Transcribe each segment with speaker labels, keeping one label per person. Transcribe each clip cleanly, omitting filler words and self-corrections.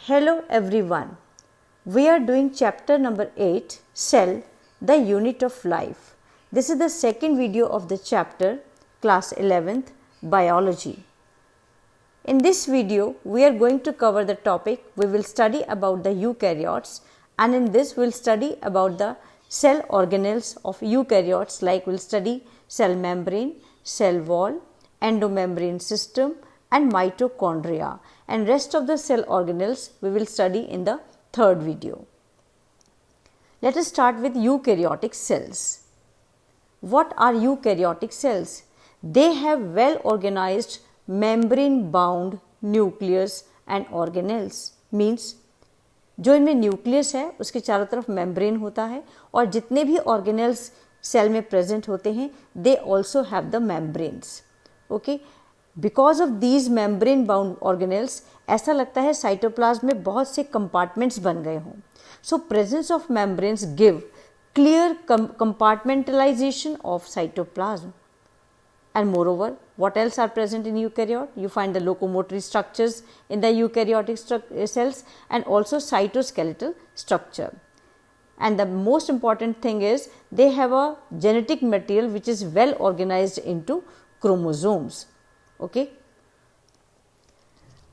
Speaker 1: Hello everyone. We are doing chapter number 8, Cell, the Unit of Life. This is the second video of the chapter, class 11th, Biology. In this video, we are going to cover the topic. We will study about the eukaryotes, and in this we will study about the cell organelles of eukaryotes, like we will study cell membrane, cell wall, endomembrane system and mitochondria, and rest of the cell organelles we will study in the third video. Let us start with eukaryotic cells. What are eukaryotic cells? They have well organized membrane bound nucleus and organelles. Means जो इनमें nucleus है उसके चारों तरफ membrane होता है और जितने भी ऑर्गेनेल्स सेल में प्रेजेंट होते हैं they also have the membranes. Okay, because of these membrane bound organelles ऐसा लगता है साइटोप्लाज्म में बहुत से कंपार्टमेंट्स बन गए हों. So presence of membranes give clear compartmentalization of cytoplasm. And moreover, what else are present in eukaryote? You find the locomotory structures in the eukaryotic cells and also cytoskeletal structure. And the most important thing is they have a genetic material which is well organized into chromosomes. Okay?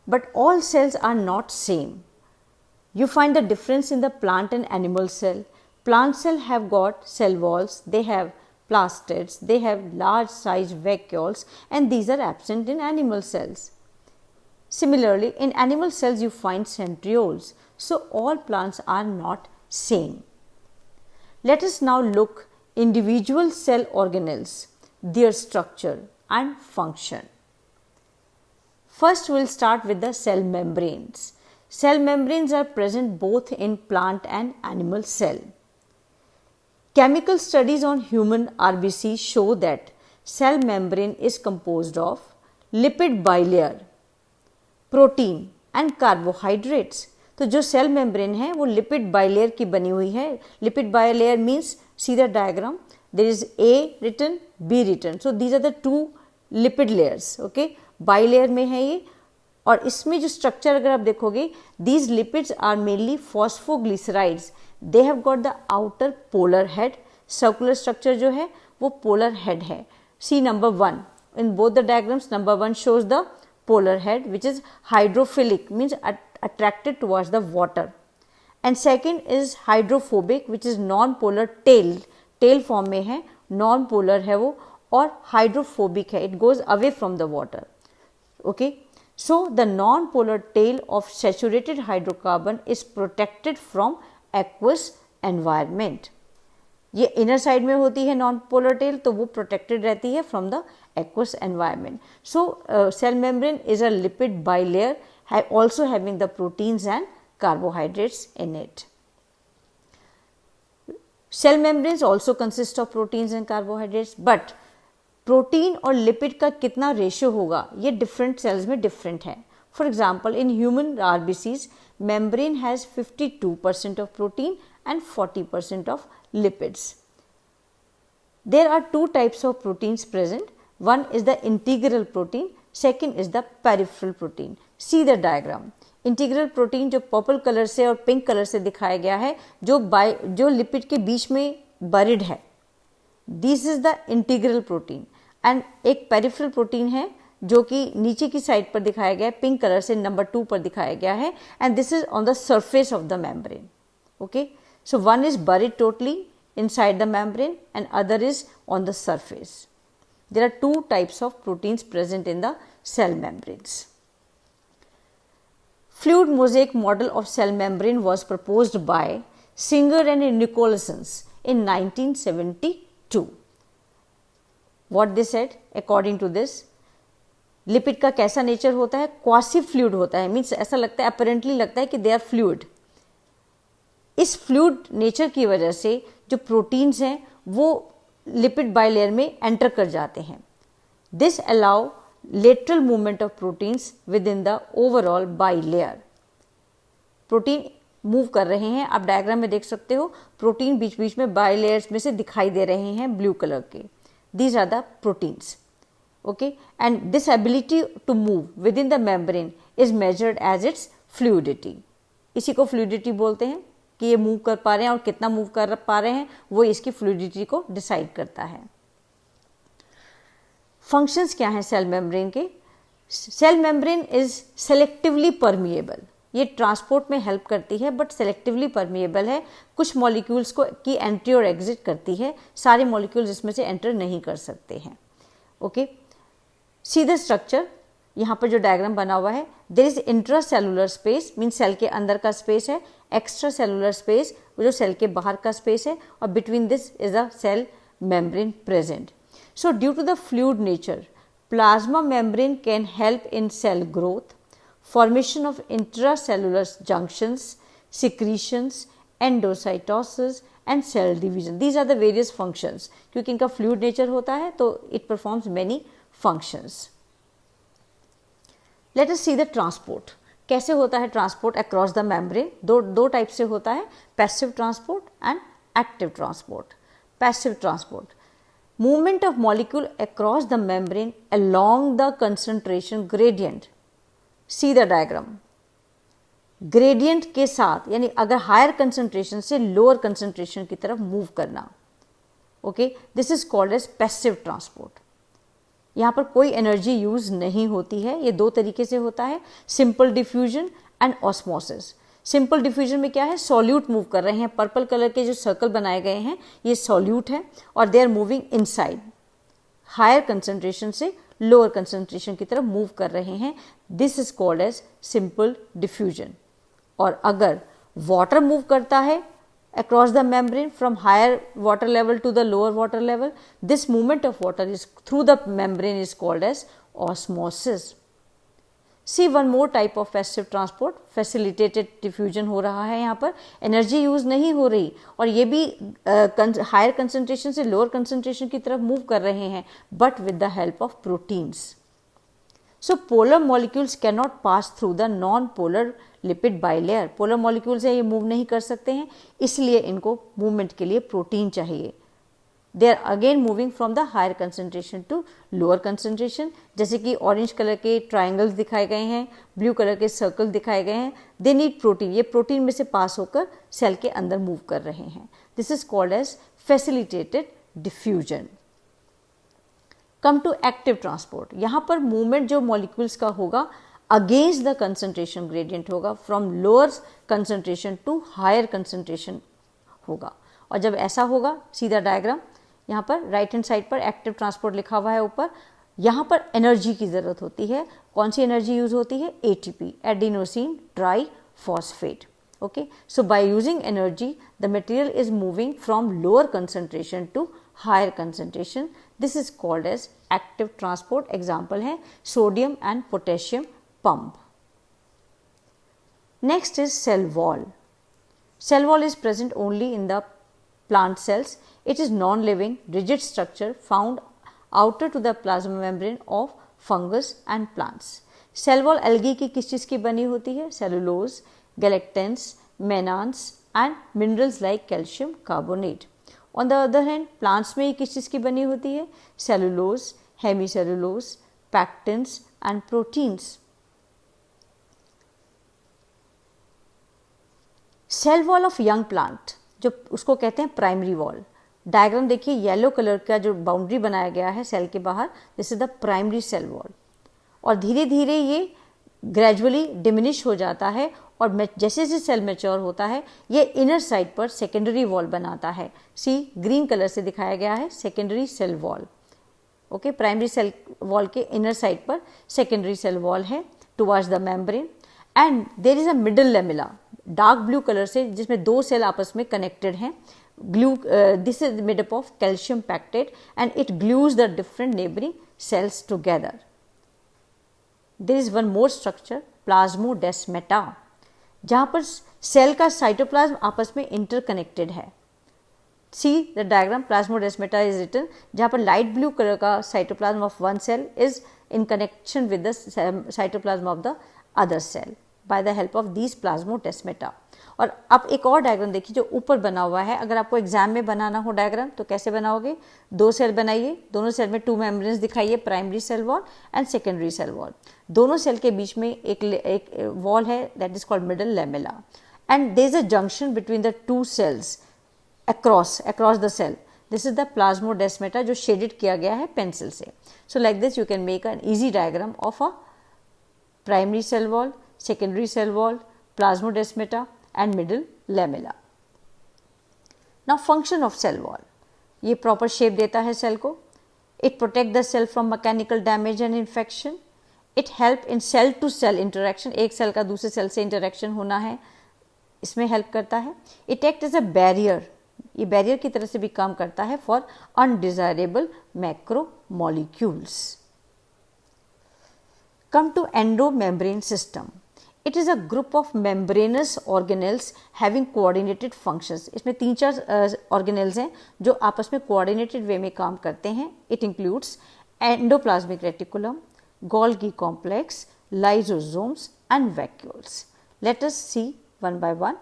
Speaker 1: But all cells are not same. You find the difference in the plant and animal cell. Plant cell have got cell walls, they have plastids, they have large size vacuoles, and these are absent in animal cells. Similarly, in animal cells you find centrioles. So all plants are not same. Let us now look individual cell organelles, their structure and function. First we will start with the cell membranes. Cell membranes are present both in plant and animal cell. Chemical studies on human RBC show that cell membrane is composed of lipid bilayer, protein and carbohydrates. तो जो cell membrane है वो lipid bilayer की बनी हुई है. Lipid bilayer means, see the diagram, there is A written, B written. So these are the two lipid layers. Okay, bilayer में है ये. और इसमें जो स्ट्रक्चर अगर आप देखोगे, these lipids are mainly phosphoglycerides. They have got the outer polar head. Circular structure जो है वो polar head है. See number 1 in both the diagrams. Number 1 shows the polar head which is hydrophilic, means attracted towards the water, and second is hydrophobic which is non-polar tail form में है, non-polar है वो, और hydrophobic है, it goes away from the water. Okay, so the non-polar tail of saturated hydrocarbon is protected from aqueous environment. ये inner side में होती है नॉन पोलर टेल, तो वो प्रोटेक्टेड रहती है from the aqueous environment. So cell membrane is a lipid bilayer also having the proteins and carbohydrates in it. Cell membranes also consist of proteins and carbohydrates, but protein और lipid का कितना ratio होगा ये different cells में different है. For example in human RBCs membrane has 52% of protein and 40% of lipids. There are two types of proteins present. One is the integral protein, second is the peripheral protein. See the diagram. Integral protein जो purple colour से और pink colour से दिखाया गया है, जो lipid के बीच में बरिड है, this is the integral protein. And एक पेरिफेरल प्रोटीन है जो कि नीचे की साइड पर दिखाया गया है, पिंक कलर से नंबर 2 पर दिखाया गया है, and this is on the surface of the membrane. Okay, so one is buried totally inside the membrane and other is on the surface. There are two types of proteins present in the cell membranes. Fluid mosaic model of cell membrane was proposed by Singer and Nicholson in 1972. What they said, according to this, lipid का कैसा nature होता है, quasi fluid होता है, means ऐसा लगता है, apparently लगता है कि दे आर फ्लूइड. इस फ्लूइड नेचर की वजह से जो प्रोटीन्स हैं वो लिपिड बाइलेयर में एंटर कर जाते हैं. This allow lateral movement of proteins with in the overall bilayer. Protein move कर रहे हैं, आप डायग्राम में देख सकते हो, प्रोटीन बीच बीच में बाइलेयर्स में से दिखाई दे रहे हैं ब्लू कलर के. These are the proteins. Okay, and this ability to move within the membrane is measured as its fluidity. इसी को फ्लूइडिटी बोलते हैं कि ये मूव कर पा रहे हैं और कितना मूव कर पा रहे हैं वो इसकी फ्लूइडिटी को डिसाइड करता है। फंक्शंस क्या हैं सेल मेम्ब्रेन के? Cell membrane is selectively permeable, ये ट्रांसपोर्ट में हेल्प करती है बट सेलेक्टिवली परमिएबल है। कुछ मॉलिक्यूल्स को की एंट्री और एग्जिट करती है, सारे मॉलिक्यूल्स इसमें से एंटर नहीं कर सकते हैं। Okay, see the structure. यहाँ पर जो डायग्राम बना हुआ है, there is intra cellular space, mean cell के अंदर का स्पेस है, एक्स्ट्रा सेलुलर स्पेस जो सेल के बाहर का स्पेस है, और between this is a cell membrane present. So due to the fluid nature, plasma membrane can help in cell growth, formation of intracellular junctions, secretions, endocytosis and cell division. These are the various functions. क्योंकि इनका fluid nature होता है तो it performs many functions. Let us see the transport. कैसे होता है transport across the membrane? दो type से होता है, passive transport and active transport. Passive transport, movement of molecule across the membrane along the concentration gradient. See the diagram. Gradient के साथ, यानी अगर हायर कंसंट्रेशन से लोअर कंसंट्रेशन की तरफ मूव करना। Okay, this is called as passive transport. यहाँ पर कोई एनर्जी यूज नहीं होती है। ये दो तरीके से होता है, simple diffusion and osmosis. Simple diffusion में क्या है, सॉल्यूट मूव कर रहे हैं, पर्पल कलर के जो सर्कल बनाए गए हैं ये सॉल्यूट है और they are moving inside, higher concentration से लोअर कंसंट्रेशन की तरफ मूव कर रहे हैं। This is called as simple diffusion. और अगर वाटर मूव करता है across the membrane from higher water level to the lower water level, this movement of water is through the membrane is called as osmosis. See one more type of passive transport, facilitated diffusion हो रहा है। यहाँ पर energy use नहीं हो रही और ये भी हायर कंसंट्रेशन से लोअर कंसंट्रेशन की तरफ मूव कर रहे हैं, but with the help of proteins. So polar molecules cannot pass through the non-polar lipid bilayer. Polar molecules है, ये मूव नहीं कर सकते हैं, इसलिए इनको मूवमेंट के लिए प्रोटीन चाहिए। They are again moving from the higher concentration to lower concentration. जैसे कि ऑरेंज कलर के ट्राइंगल्स दिखाए गए हैं, ब्लू कलर के सर्कल दिखाए गए हैं। दे नीड प्रोटीन, ये प्रोटीन में से पास होकर सेल के अंदर मूव कर रहे हैं। This is called as facilitated diffusion. Come to active transport, यहाँ पर मूवमेंट जो मॉलिक्यूल्स का होगा अगेंस्ट द कंसंट्रेशन ग्रेडियंट होगा, from lower concentration to higher concentration होगा। और जब ऐसा होगा, सीधा डायग्राम यहाँ पर राइट हैंड साइड पर एक्टिव ट्रांसपोर्ट लिखा हुआ है ऊपर, यहाँ पर एनर्जी की ज़रूरत होती है। कौन सी एनर्जी यूज होती है? ATP, adenosine triphosphate. Okay, so by using energy the material is moving from lower concentration to higher concentration. This is called as active transport. Example है sodium and potassium pump. Next is cell wall. Cell wall is present only in the plant cells. It is non-living rigid structure found outer to the plasma membrane of fungus and plants. Cell wall algae की किस चीज़ की बनी होती है? Cellulose, galactans, mannans and minerals like calcium carbonate. On the other hand plants में ये किस चीज़ की बनी होती है? Cellulose, hemicellulose, pectins and proteins. Cell wall of young plant, जो उसको कहते हैं प्राइमरी वॉल। डायग्राम देखिए, येलो कलर का जो बाउंड्री बनाया गया है सेल के बाहर, this is the primary cell wall. और धीरे धीरे ये ग्रेजुअली डिमिनिश हो जाता है और जैसे जैसे सेल मैच्योर होता है ये इनर साइड पर सेकेंडरी वॉल बनाता है। सी ग्रीन कलर से दिखाया गया है secondary cell wall. Okay, primary cell wall के इनर साइड पर सेकेंडरी सेल वॉल है towards the membrane and there is a middle lamella dark blue colour से, जिसमें दो सेल आपस में कनेक्टेड हैं। Glue this is made up of calcium pectate and it glues the different neighbouring cells together. There is one more structure, plasmodesmata, जहाँ पर cell का cytoplasm आपस में इंटरकनेक्टेड है। See the diagram, plasmodesmata is written, जहाँ पर light blue colour का cytoplasm of one cell is in connection with the cytoplasm of the other cell by the help of these plasmodesmata. और अब एक और डायग्राम देखिए जो ऊपर बना हुआ है। अगर आपको एग्जाम में बनाना हो डायग्राम तो कैसे बनाओगे? दो सेल बनाइए, दोनों सेल में टू मेम्ब्रेन्स दिखाइए, primary cell wall and secondary cell wall. दोनों सेल के बीच में एक वॉल है that is called middle lamella and there is a junction between the two cells across the cell. This is the plasmodesmata जो shaded किया गया है pencil से. So like this you can make an easy diagram of a primary cell wall, secondary cell wall, plasmodesmata and middle lamella. Now function of cell wall. ये proper shape देता है cell को. It protect the cell from mechanical damage and infection. It help in cell to cell interaction. एक cell का दूसरे cell से interaction होना है, इसमें help करता है. It act as a barrier. ये बैरियर की तरह से भी काम करता है for undesirable macromolecules. Come to endomembrane system. It is a group of membranous organelles having coordinated functions. इसमें 3-4 ऑर्गेनेल्स हैं जो आपस में कोऑर्डिनेटेड वे में काम करते हैं. It includes endoplasmic reticulum, Golgi complex, lysosomes and vacuoles. Let us see one by one.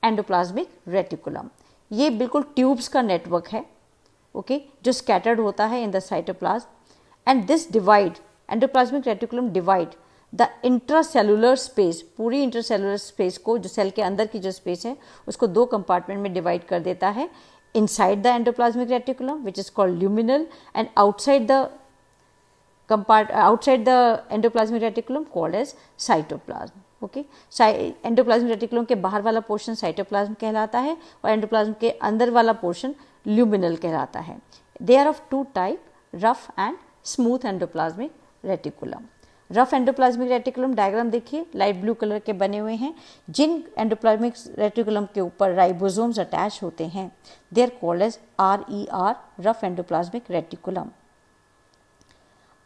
Speaker 1: Endoplasmic reticulum ये बिल्कुल ट्यूब्स का नेटवर्क है, ओके, जो स्कैटर्ड होता है in the cytoplasm. And this divide, endoplasmic reticulum divide the intracellular space, पूरी intracellular space को, जो सेल के अंदर की जो स्पेस है उसको 2 कंपार्टमेंट में डिवाइड कर देता है. Inside the endoplasmic reticulum which is called luminal and outside the endoplasmic reticulum called as cytoplasm. Okay, endoplasmic reticulum के बाहर वाला पोर्शन साइटोप्लाज्म कहलाता है और एंडोप्लाज्म के अंदर वाला पोर्शन ल्यूमिनल कहलाता है. They are of 2 type, rough and smooth endoplasmic reticulum. Rough endoplasmic reticulum diagram देखिए, लाइट ब्लू कलर के बने हुए हैं. जिन एंडोप्लाज्मिक रेटिकुलम के ऊपर राइबोसोम्स अटैच होते हैं they are called as RER, rough endoplasmic reticulum.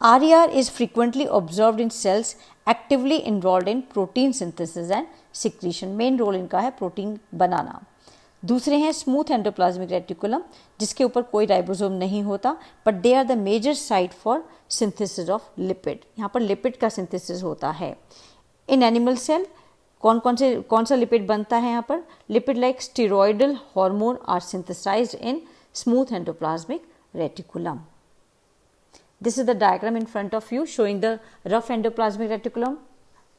Speaker 1: RER is frequently observed in cells actively involved in protein synthesis and secretion. Main role इनका है प्रोटीन बनाना. दूसरे हैं स्मूथ एंडोप्लाज्मिक रेटिकुलम जिसके ऊपर कोई राइबोसोम नहीं होता, but they are the major site for synthesis of lipid. यहाँ पर लिपिड का सिंथेसिस होता है. इन एनिमल सेल कौन सा लिपिड बनता है यहाँ पर? Lipid like steroidal hormone are synthesized in smooth endoplasmic reticulum. This is the diagram in front of you showing the rough endoplasmic reticulum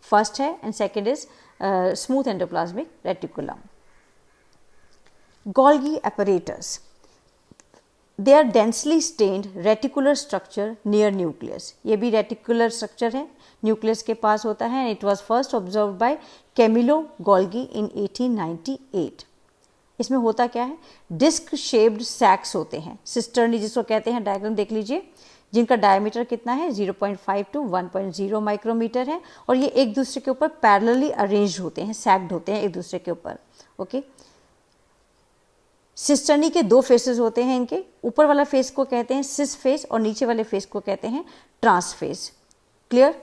Speaker 1: first है and second is smooth endoplasmic reticulum. Golgi apparatus. They are densely stained reticular structure near nucleus. ये भी reticular structure है, nucleus के पास होता है and it was first observed by Camillo Golgi in 1898. इसमें होता क्या है? डिस्क शेप्ड सैक्स होते हैं, सिस्टर्नी जिसको कहते हैं. डायग्राम देख लीजिए, जिनका डायमीटर कितना है 0.5 to 1.0 माइक्रोमीटर है और ये एक दूसरे के ऊपर पैरेलली अरेंज होते हैं, सैक्ड होते हैं एक दूसरे के ऊपर. ओके, सिस्टर्नी के 2 फेसेस होते हैं. इनके ऊपर वाला फेस को कहते हैं सिस फेस और नीचे वाले फेस को कहते हैं trans face. Clear?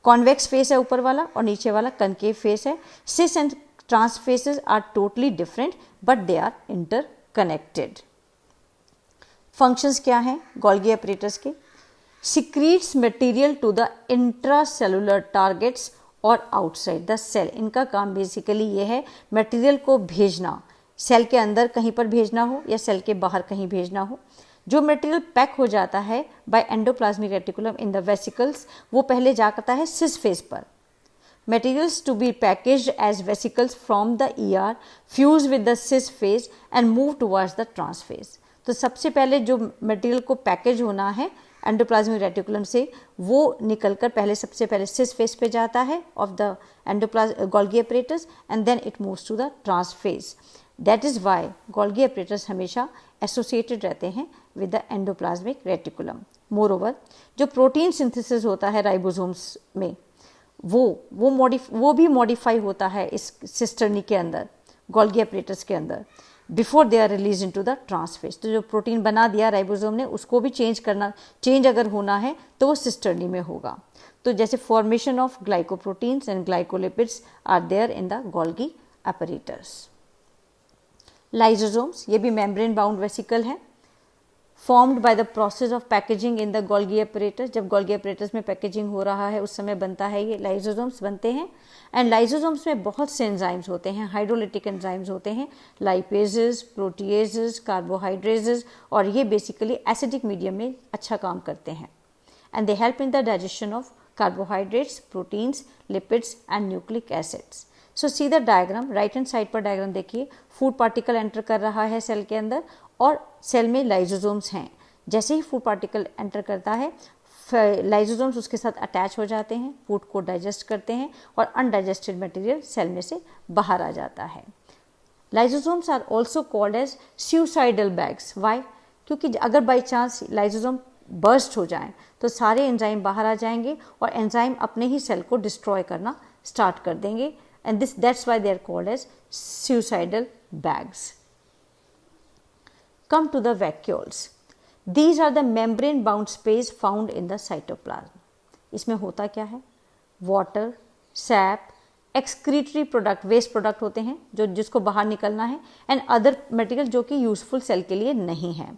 Speaker 1: Convex face है ऊपर वाला और नीचे वाला कनकेव फेस है. Cis and trans faces are totally different but they are interconnected. Functions क्या हैं गोल्गी apparatus के? Secretes material to the intracellular targets और आउटसाइड द सेल. इनका काम बेसिकली ये है मटेरियल को भेजना, सेल के अंदर कहीं पर भेजना हो या सेल के बाहर कहीं भेजना हो. जो मटेरियल पैक हो जाता है by endoplasmic reticulum in the vesicles वो पहले जाता है सिस फेस पर. Materials to be packaged as vesicles from the ER fuse with the cis phase and move towards the trans phase. तो सबसे पहले जो मटेरियल को पैकेज होना है एंडोप्लाज्मिक रेटिकुलम से वो निकलकर पहले सबसे पहले सिस फेज पे जाता है of the Golgi apparatus and then it moves to the trans phase. That is why Golgi apparatus हमेशा एसोसिएटेड रहते हैं with the endoplasmic reticulum. Moreover जो प्रोटीन सिंथेसिस होता है राइबोसोम्स में वो भी मॉडिफाई होता है इस सिस्टर्नी के अंदर, गोल्गी apparatus के अंदर, before they are release into the trans face. तो जो प्रोटीन बना दिया राइबोसोम ने उसको भी चेंज अगर होना है तो वो सिस्टर्नी में होगा. तो जैसे formation of glycoproteins and glycolipids are there in the Golgi apparatus. Lysosomes ये भी मेम्ब्रेन बाउंड वेसिकल है, formed by the process of packaging in the Golgi apparatus. जब गोल्गी apparatus में पैकेजिंग हो रहा है उस समय बनता है ये लाइसोसोम्स बनते हैं. एंड लाइसोसोम्स में बहुत से एंजाइम्स होते हैं, हाइड्रोलिटिक एंजाइम्स होते हैं, लाइपेजेस, प्रोटीएजेस, कार्बोहाइड्रेजेस, और ये बेसिकली एसिडिक मीडियम में अच्छा काम करते हैं. And they help in the digestion of carbohydrates, proteins, lipids and nucleic acids. So C the diagram, right hand side पर डायग्राम देखिए, फूड पार्टिकल एंटर कर रहा है सेल के अंदर और सेल में लाइसोसोम्स हैं। जैसे ही फूड पार्टिकल एंटर करता है, लाइसोसोम्स उसके साथ अटैच हो जाते हैं, फूड को डाइजेस्ट करते हैं और अनडाइजेस्टेड मटेरियल सेल में से बाहर आ जाता है। Lysosomes are also called as suicidal bags. Why? क्योंकि अगर बाई चांस लाइसोसोम बर्स्ट हो जाएं तो सारे एंजाइम बाहर आ जाएंगे और एंजाइम अपने ही सेल को डिस्ट्रॉय करना स्टार्ट कर देंगे, and that's why they are called as suicidal bags. Come to the vacuoles. These are the membrane bound space found in the cytoplasm. इसमें होता क्या है? Water, sap, excretory product, waste product होते हैं जिसको बाहर निकलना है, एंड अदर मटेरियल जो कि यूजफुल सेल के लिए नहीं है।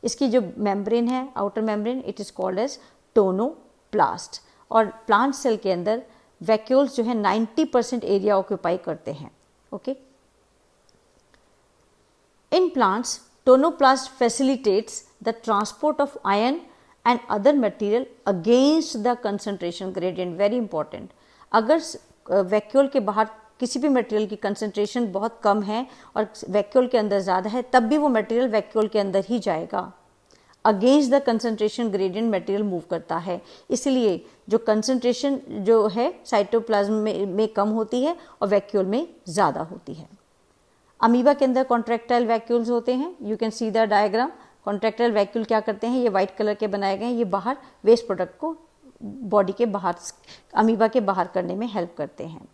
Speaker 1: इसकी जो मेम्ब्रेन है, outer membrane, it is called as tonoplast. और प्लांट सेल के अंदर वैक्यूल्स जो है 90% एरिया ऑक्यूपाई करते हैं। Okay, in plants tonoplast facilitates the transport of iron and other material against the concentration gradient. Very important. अगर vacuole के बाहर किसी भी मटेरियल की कंसंट्रेशन बहुत कम है और वैक्यूल के अंदर ज़्यादा है, तब भी वो मटेरियल वैक्यूल के अंदर ही जाएगा। Against the concentration gradient material move करता है, इसलिए जो कंसंट्रेशन जो है साइटोप्लाज्म में कम होती है और वैक्यूल में ज़्यादा होती है। अमीबा के अंदर कॉन्ट्रैक्टाइल वैक्यूल्स होते हैं। You can see the diagram. Contractile vacuole क्या करते हैं? ये वाइट कलर के बनाए गए हैं, ये बाहर वेस्ट प्रोडक्ट को बॉडी के बाहर, अमीबा के बाहर करने में हेल्प करते हैं।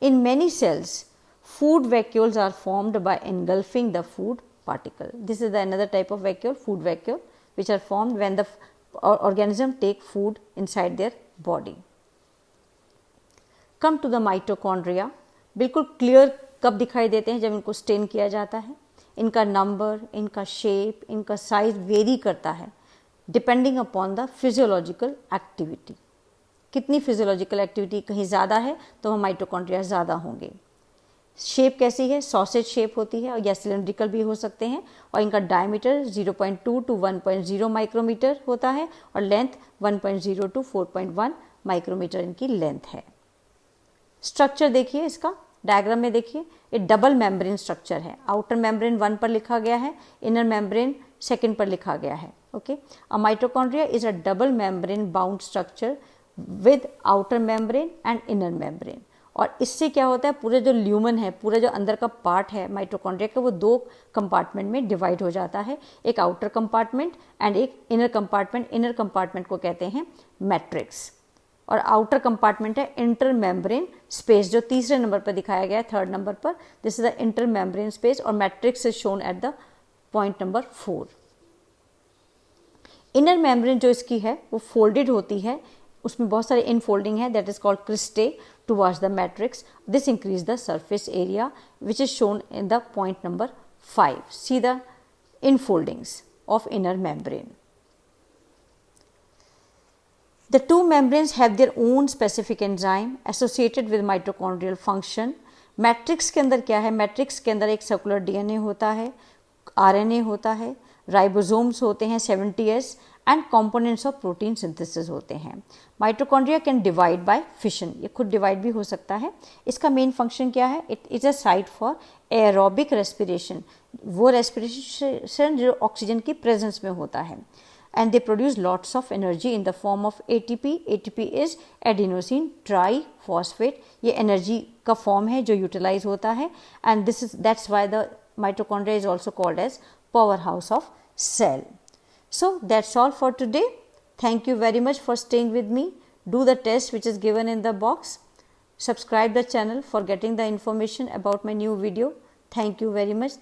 Speaker 1: In many cells food vacuoles are formed by engulfing the food particle. This is the another type of vacuole, food vacuole, which are formed when the organism take food inside their body. Come to the mitochondria. बिल्कुल clear कब दिखाई देते हैं? जब इनको stand किया जाता है। इनका नंबर, इनका शेप, इनका साइज वेरी करता है depending upon the physiological activity. कितनी फिजियोलॉजिकल एक्टिविटी कहीं ज़्यादा है तो वह माइटोकॉन्ड्रिया ज़्यादा होंगे। शेप कैसी है? सॉसेज शेप होती है या सिलेंड्रिकल भी हो सकते हैं, और इनका डायमीटर 0.2 to 1.0 माइक्रोमीटर होता है और लेंथ 1.0 to 4.1 माइक्रोमीटर इनकी लेंथ है। स्ट्रक्चर देखिए, इसका डायग्राम में देखिए, ये डबल मेम्ब्रेन स्ट्रक्चर है। आउटर मेम्ब्रेन 1 पर लिखा गया है, इनर मेम्ब्रेन 2 पर लिखा गया है। Okay, a mitochondria is a double membrane bound structure with outer membrane and inner membrane. और इससे क्या होता है, पूरा जो ल्यूमन है, पूरा जो अंदर का पार्ट है माइटोकॉन्ड्रिया का, वो 2 कंपार्टमेंट में डिवाइड हो जाता है, एक आउटर कंपार्टमेंट एंड एक इनर कंपार्टमेंट। इनर कंपार्टमेंट को कहते हैं मैट्रिक्स और आउटर कंपार्टमेंट है इंटर मेम्ब्रेन स्पेस, जो तीसरे नंबर पर दिखाया गया है, 3rd नंबर पर। This is the inter membrane space और matrix is shown at the point number 4। Inner membrane जो इसकी है वो फोल्डेड होती है, उसमें बहुत सारे इनफोल्डिंग है, that is called cristae towards the matrix. This increase the surface area which is shown in the point number 5. See the infoldings of inner membrane. The two membranes have their own specific enzyme associated with mitochondrial function. Matrix के अंदर क्या है? Matrix के अंदर एक circular DNA होता है, RNA होता है, राइबोसोम्स होते हैं 70S and components of protein synthesis होते हैं। Mitochondria can divide by fission, ये खुद डिवाइड भी हो सकता है। इसका मेन फंक्शन क्या है? It is a site for aerobic respiration, वो रेस्पिरेशन जो ऑक्सीजन की प्रेजेंस में होता है। And they produce lots of energy in the form of ATP. ATP is adenosine triphosphate, ये एनर्जी का फॉर्म है जो यूटिलाइज होता है, and this is that's why the mitochondria is also called as power house of cell. So that's all for today. Thank you very much for staying with me. Do the test which is given in the box. Subscribe the channel for getting the information about my new video. Thank you very much.